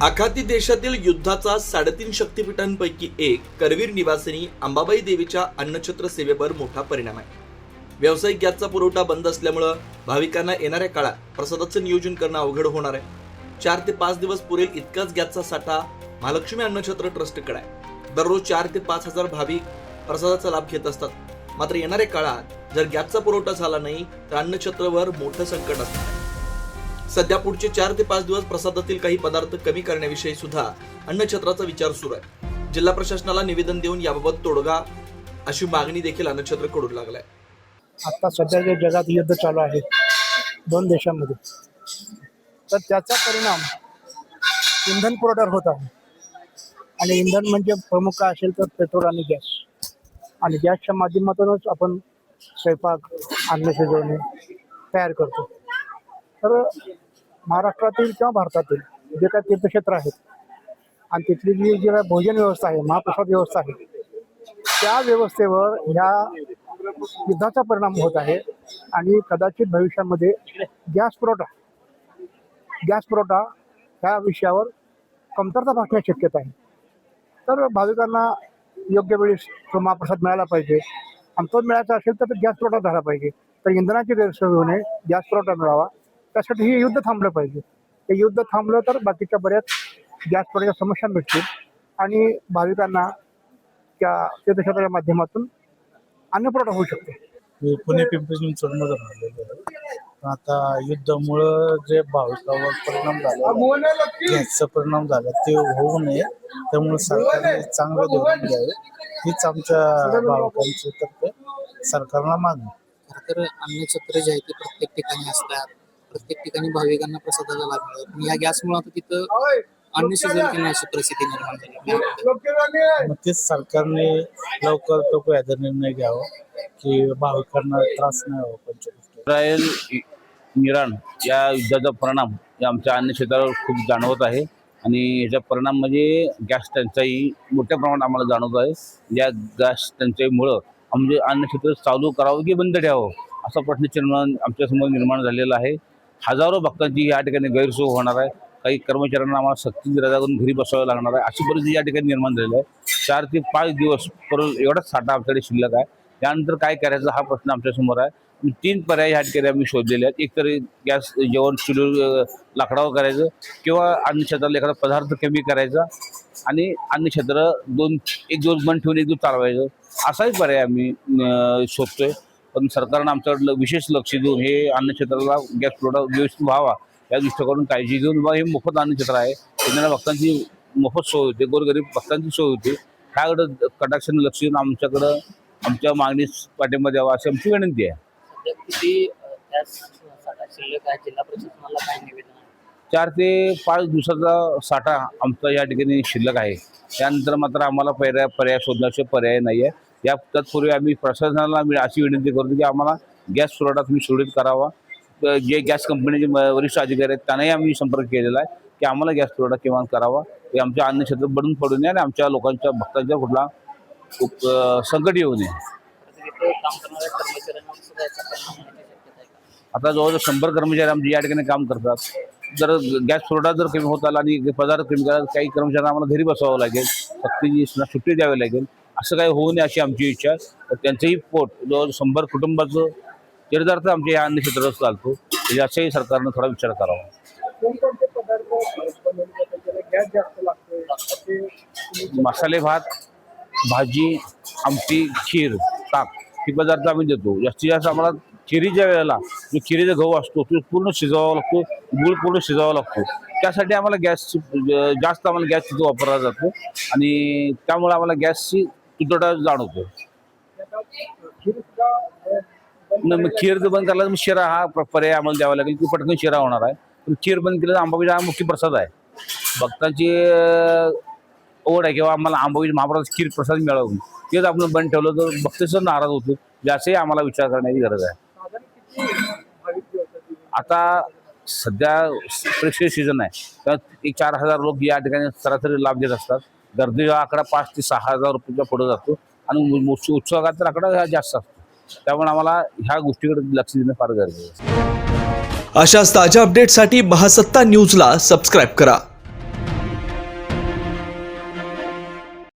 आखाती देशातील युद्धाचा 3.5 शक्तिपीठांपैकी एक करवीर निवासिनी अंबाबाई देवीच्या अन्नछत्र सेवेवर मोठा परिणाम आहे। व्यावसायिक गॅसचा पुरवठा बंद असल्यामुळे भाविकांना येणाऱ्या काळात प्रसादाचं नियोजन करणं अवघड होणार आहे। 4 ते 5 दिवस पुरेल इतकाच गॅसचा साठा महालक्ष्मी अन्नछत्र ट्रस्टकडे आहे। दररोज 4 ते 5 हजार भाविक प्रसादाचा लाभ घेत असतात। मात्र येणाऱ्या काळात जर गॅसचा पुरवठा झाला नाही तर अन्नछत्रवर मोठं संकट असणार आहे। सध्या पुढचे 4 ते 5 दिवस प्रसादातील काही पदार्थ कमी करण्याविषयी सुद्धा अन्नछत्राचा विचार सुरू आहे। जिल्हा प्रशासनाला निवेदन देऊन याबाबत तोडगा अशी मागणी देखील अन्नछत्रकडून लागलाय। आता सध्या जे जगात युद्ध चालू आहे 2 देशांमध्ये, तर त्याचा परिणाम इंधन पुरवठ्यावर होत आहे। आणि इंधन म्हणजे प्रमुख काय असेल तर पेट्रोल आणि गॅस, आणि गॅसच्या माध्यमातूनच आपण स्वयंपाक अन्न शिजवणे तयार करतो। तर महाराष्ट्रातील किंवा भारतातील जे काही तीर्थक्षेत्र आहेत आणि तिथली जी काय भोजन व्यवस्था आहे, महाप्रसाद व्यवस्था आहे, त्या व्यवस्थेवर ह्या युद्धाचा परिणाम होत आहे। आणि कदाचित भविष्यामध्ये गॅस पुरवठा ह्या विषयावर कमतरता भासण्याची शक्यता आहे। तर भाविकांना योग्य वेळी तो महाप्रसाद मिळाला पाहिजे, आणि तो मिळायचा असेल तर गॅस पुरवठा झाला पाहिजे। तर इंधनाची गैरसोय होऊ नये, गॅस पुरवठा मिळावा, त्यासाठी हे युद्ध थांबलं पाहिजे। ते युद्ध थांबलं तर बाकीच्या बऱ्याच गॅस पुरवठ्याच्या समस्या मिटतील आणि भाविकांना त्या तीर्थक्षेत्राच्या माध्यमातून अन्न पुरवठा होऊ शकतो। पुणे पिंपरी चिंचवडमध्ये राहिलेलो आहे। आता युद्धामुळं जे भाविकांवर परिणाम झाला, गॅसचा परिणाम झाला, ते होऊ नये, त्यामुळे सरकारने चांगलं धोरण घ्यावे, हीच आमच्या भाविकांची तर्फे सरकारला मागणी। तर अन्नछत्र जे आहे ते प्रत्येक ठिकाणी असतात, प्रत्येक ठिकाणी भाविकांना प्रसादाचा लाभ मिळतो। पण या गॅसमुळे आता तिथं अन्न शिजवून घेण्याची अशी परिस्थिती निर्माण झाली। मग तेच सरकारने लवकर तो याचा निर्णय घ्यावा की भाविकांना त्रास नाही व्हावा पंचगोष्टी। इस्रायल इराण या युद्धाचा परिणाम या आमच्या अन्न क्षेत्रावर खूप जाणवत आहे, आणि याचा परिणाम म्हणजे गॅस टंचाई मोठ्या प्रमाणात आम्हाला जाणवत आहे। या गॅस टंचाईमुळं आमचे अन्न क्षेत्र चालू करावं की बंद ठेवावं असा प्रश्न आमच्यासमोर निर्माण झालेला आहे। हजारो भक्तांची या ठिकाणी गैरसोय होणार आहे। काही कर्मचाऱ्यांना आम्हाला सक्तीची रजा करून घरी बसावं लागणार आहे, अशी परिस्थिती या ठिकाणी निर्माण झालेली आहे। 4 ते 5 दिवस परत एवढाच साठा आमच्याकडे शिल्लक आहे। त्यानंतर काय करायचं हा प्रश्न आमच्यासमोर आहे। 3 पर्याय ह्या ठिकाणी आम्ही शोधलेले आहेत। एक तर गॅस जेवण चुलीवर लाकडावर करायचं, किंवा अन्नछत्राला एखादा पदार्थ कमी करायचा आणि अन्नछत्र 1 दिवस बंद ठेवून 1 दिवस चालवायचं, असाही पर्याय आम्ही शोधतोय। पण सरकारनं आमच्याकडलं विशेष लक्ष देऊन हे अन्नछत्राला गॅस पुरवठा व्यवस्थित व्हावा या दृष्टिकोनातून काळजी घेऊन हे मोफत अन्नछत्र आहे, येणाऱ्या भक्तांची मोफत सोय होते, गोरगरीब भक्तांची सोय होते, ह्याकडं कटाक्षाने लक्ष देऊन आमच्या मागणीस पाठिंबा द्यावा अशी आमची विनंती आहे। 4 ते 5 दिवसाचा साठा आमचा या ठिकाणी शिल्लक आहे। त्यानंतर मात्र आम्हाला पर्याय शोधण्याचे पर्याय नाही आहे। या तत्पूर्वी आम्ही प्रशासनाला अशी विनंती करतो की आम्हाला गॅस पुरवठा तुम्ही सुरळीत करावा। जे गॅस कंपनीचे वरिष्ठ अधिकारी आहेत त्यांनाही आम्ही संपर्क केलेला आहे की आम्हाला गॅस पुरवठा किमान करावा, हे आमच्या अन्नक्षेत्र बंद पडू नये आणि आमच्या लोकांच्या भक्तांच्या कुठला संकट येऊ नये। आता जवळजवळ 100 कर्मचारी आमचे या ठिकाणी काम करतात। जर गॅस पुरवठा जर कमी होत आला आणि पदार्थ कमी झाला, काही कर्मचाऱ्यांना आम्हाला घरी बसावं लागेल, सक्तीची सुट्टी द्यावी लागेल, असं काही होऊ नये अशी आमची इच्छा आहे। त्यांचंही पोट जवळ 100 कुटुंबाचं चरितार्थ आमच्या या अन्न क्षेत्रावर चालतो, याचाही सरकारनं थोडा विचार करावा। मसाले भात, भाजी, आमटी, खीर, ताक हे पदार्थ आम्ही देतो। जास्तीत जास्त आम्हाला खिरीच्या वेळेला जो खिरीचा गहू असतो तो पूर्ण शिजवावा लागतो, गूळ पूर्ण शिजवावा लागतो। त्यासाठी आम्हाला जास्त गॅस तिथं वापरला जातो, आणि त्यामुळे आम्हाला गॅसची तुटवडा जाणवतो। मग खीर जर बंद करायला शिरा हा पर्याय आम्हाला द्यावा लागेल, की पटकन शिरा होणार आहे। पण खीर बंद केलं तर अंबाबाईचा हा मुख्य प्रसाद आहे, भक्तांची ओढ आहे किंवा आम्हाला अंबाबाई महाप्रसाद खीर प्रसाद मिळावं, तेच आपण बंद ठेवलं तर भक्तेसर नाराज होतो, याचाही आम्हाला विचार करण्याची गरज आहे। आता सध्या प्रेक्षणीय सीझन आहे, तर 4,000 लोक या ठिकाणी सरासरी लाभ घेत असतात। गर्दीचा आकडा 5 ते 6,000 रुपयाच्या पुढे जातो, आणि उत्सवात तर आकडा जास्त असतो। त्यामुळे आम्हाला ह्या गोष्टीकडे लक्ष देणं फार गरजेचं आहे। अशाच ताज्या अपडेटसाठी महासत्ता न्यूजला सबस्क्राईब करा।